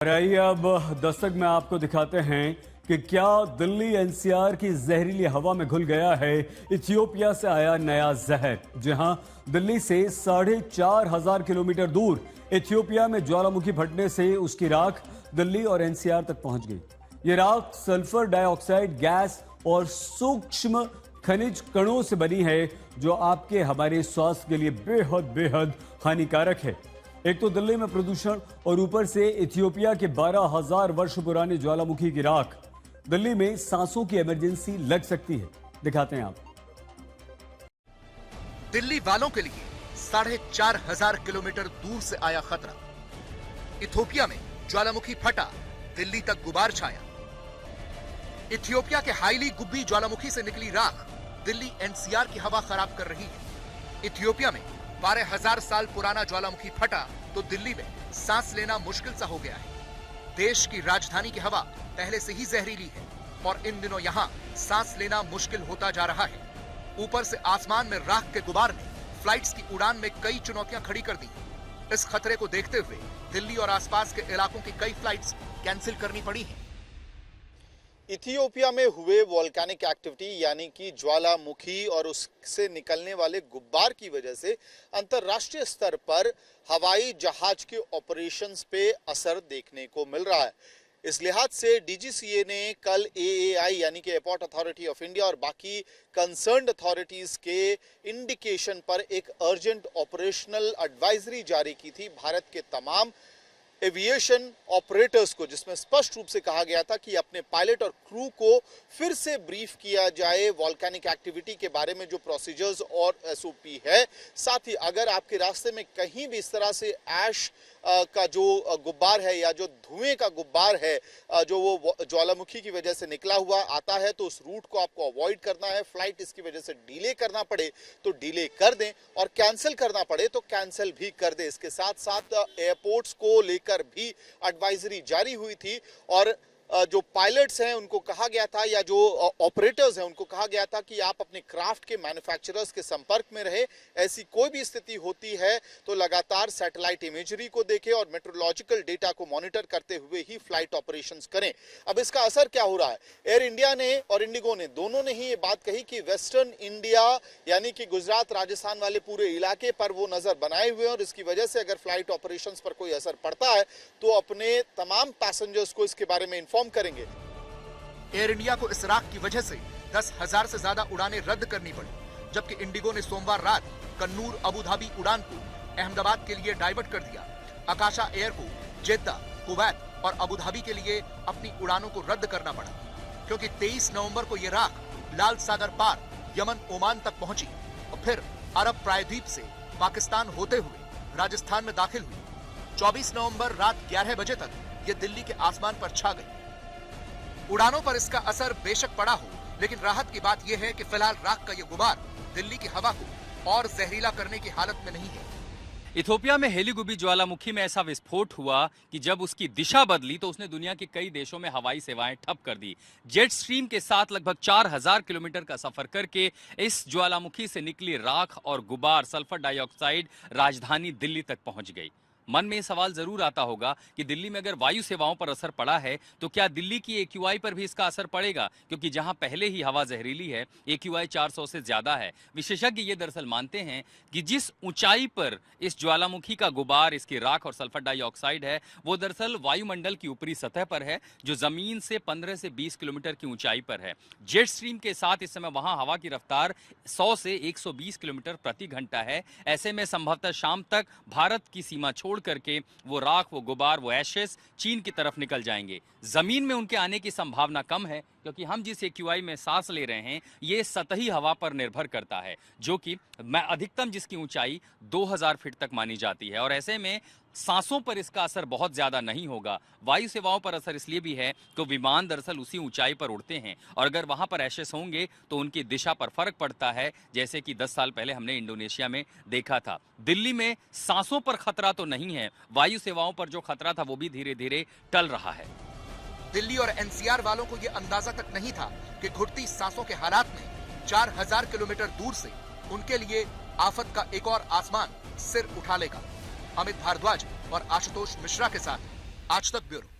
और आइए अब दस्तक में आपको दिखाते हैं कि क्या दिल्ली एनसीआर की जहरीली हवा में घुल गया है इथियोपिया से आया नया जहर। जी हां, दिल्ली से 4,500 किलोमीटर दूर इथियोपिया में ज्वालामुखी फटने से उसकी राख दिल्ली और एनसीआर तक पहुंच गई। ये राख सल्फर डाइऑक्साइड गैस और सूक्ष्म खनिज कणों से बनी है, जो आपके हमारे स्वास्थ्य के लिए बेहद बेहद हानिकारक है। एक तो दिल्ली में प्रदूषण और ऊपर से इथियोपिया के 12,000 वर्ष पुराने ज्वालामुखी की राख। दिल्ली में सांसों की इमरजेंसी लग सकती है। दिखाते हैं आप। दिल्ली वालों के लिए 4,500 किलोमीटर दूर से आया खतरा। इथियोपिया में ज्वालामुखी फटा, दिल्ली तक गुबार छाया। इथियोपिया के हाईली गुब्बी ज्वालामुखी से निकली राख दिल्ली एनसीआर की हवा खराब कर रही है। इथियोपिया में 12,000 साल पुराना ज्वालामुखी फटा तो दिल्ली में सांस लेना मुश्किल सा हो गया है। देश की राजधानी की हवा पहले से ही जहरीली है और इन दिनों यहां सांस लेना मुश्किल होता जा रहा है। ऊपर से आसमान में राख के गुबार ने फ्लाइट्स की उड़ान में कई चुनौतियां खड़ी कर दी। इस खतरे को देखते हुए दिल्ली और आसपास के इलाकों की कई फ्लाइट्स कैंसिल करनी पड़ी हैं। इथियोपिया में हुए वॉल्केनिक एक्टिविटी यानी कि ज्वालामुखी और उससे निकलने वाले गुब्बार की वजह से अंतर्राष्ट्रीय स्तर पर हवाई जहाज के ऑपरेशंस पे असर देखने को मिल रहा है। इस लिहाज से डीजीसीए ने कल एएआई यानी कि एयरपोर्ट अथॉरिटी ऑफ इंडिया और बाकी कंसर्न्ड अथॉरिटीज के इंडिकेशन पर एक अर्जेंट ऑपरेशनल एडवाइजरी जारी की थी भारत के तमाम एविएशन ऑपरेटर्स को, जिसमें स्पष्ट रूप से कहा गया था कि अपने पायलट और क्रू को फिर से ब्रीफ किया जाए वॉल्केनिक एक्टिविटी के बारे में, जो प्रोसीजर्स और एसओपी है। साथ ही अगर आपके रास्ते में कहीं भी इस तरह से ऐश का जो गुब्बार है या जो धुएं का गुब्बार है जो वो ज्वालामुखी की वजह से निकला हुआ आता है, तो उस रूट को आपको अवॉइड करना है। फ्लाइट इसकी वजह से डिले करना पड़े तो डिले कर दें और कैंसिल करना पड़े तो कैंसिल भी कर दें। इसके साथ साथ एयरपोर्ट्स को लेकर भी एडवाइजरी जारी हुई थी और जो पायलट्स हैं उनको कहा गया था या जो ऑपरेटर्स हैं उनको कहा गया था कि आप अपने क्राफ्ट के मैन्युफैक्चरर्स के संपर्क में रहे। ऐसी कोई भी स्थिति होती है तो लगातार सैटेलाइट इमेजरी को देखें और मेट्रोलॉजिकल डेटा को मॉनिटर करते हुए ही फ्लाइट ऑपरेशंस करें। अब इसका असर क्या हो रहा है? एयर इंडिया ने और इंडिगो ने दोनों ने ही ये बात कही कि वेस्टर्न इंडिया यानी कि गुजरात राजस्थान वाले पूरे इलाके पर वो नजर बनाए हुए हैं और इसकी वजह से अगर फ्लाइट ऑपरेशंस पर कोई असर पड़ता है तो अपने तमाम पैसेंजर्स को इसके बारे में इन्फॉर्म करेंगे। एयर इंडिया को इस राख की वजह से 10,000 से ज्यादा उड़ानें रद्द करनी पड़ी, जबकि इंडिगो ने सोमवार रात कन्नूर अबू धाबी उड़ान को अहमदाबाद के लिए डाइवर्ट कर दिया। आकाशा एयर को जेद्दा, कुवैत और अबू धाबी के लिए अपनी उड़ानों को रद्द करना पड़ा, क्योंकि 23 नवंबर को यह राख लाल सागर पार यमन ओमान तक पहुंची और फिर अरब प्रायद्वीप से पाकिस्तान होते हुए राजस्थान में दाखिल हुई। 24 नवंबर रात 11 बजे तक यह दिल्ली के आसमान पर छा गई। उड़ानों पर इसका असर बेशक पड़ा हो, लेकिन राहत की बात यह है कि फिलहाल राख का यह गुबार दिल्ली की हवा को और जहरीला करने की हालत में नहीं है। इथियोपिया में हेलीगुबी ज्वालामुखी में ऐसा विस्फोट हुआ कि जब उसकी दिशा बदली तो उसने दुनिया के कई देशों में हवाई सेवाएं ठप कर दी। जेट स्ट्रीम के साथ लगभग 4,000 किलोमीटर का सफर करके इस ज्वालामुखी से निकली राख और गुबार सल्फर डाइऑक्साइड राजधानी दिल्ली तक पहुंच गई। मन में सवाल जरूर आता होगा कि दिल्ली में अगर वायु सेवाओं पर असर पड़ा है तो क्या दिल्ली की एक्यूआई पर भी इसका असर पड़ेगा, क्योंकि जहां पहले ही हवा जहरीली है, एक्यूआई 400 से ज्यादा है। विशेषज्ञ ये दरअसल मानते हैं कि जिस ऊंचाई पर इस ज्वालामुखी का गुबार, इसकी राख और सल्फर डाइऑक्साइड है, वो दरअसल वायुमंडल की ऊपरी सतह पर है, जो जमीन से 15 से 20 किलोमीटर की ऊंचाई पर है। जेट स्ट्रीम के साथ इस समय वहां हवा की रफ्तार 100 से 120 किलोमीटर प्रति घंटा है। ऐसे में संभवतः शाम तक भारत की सीमा छोड़ करके वो राख, वो गुबार, वो एशेस चीन की तरफ निकल जाएंगे। जमीन में उनके आने की संभावना कम है, क्योंकि हम जिस एक्यूआई में सांस ले रहे हैं ये सतही हवा पर निर्भर करता है, जो कि अधिकतम जिसकी ऊंचाई 2000 फीट तक मानी जाती है। और ऐसे में सांसों पर इसका असर बहुत ज्यादा नहीं होगा। वायु सेवाओं पर असर इसलिए भी है कि विमान दरअसल उसी ऊंचाई पर उड़ते हैं और अगर वहां पर एशेस होंगे तो उनकी दिशा पर फर्क पड़ता है, जैसे कि 10 साल पहले हमने इंडोनेशिया में देखा था। दिल्ली में सांसों पर खतरा तो नहीं है, वायु सेवाओं पर जो खतरा था वो भी धीरे धीरे टल रहा है। दिल्ली और एनसीआर वालों को यह अंदाजा तक नहीं था कि घुटती सांसों के हालात में 4,000 किलोमीटर दूर से उनके लिए आफत का एक और आसमान सिर उठा लेगा। अमित भारद्वाज और आशुतोष मिश्रा के साथ आज तक ब्यूरो।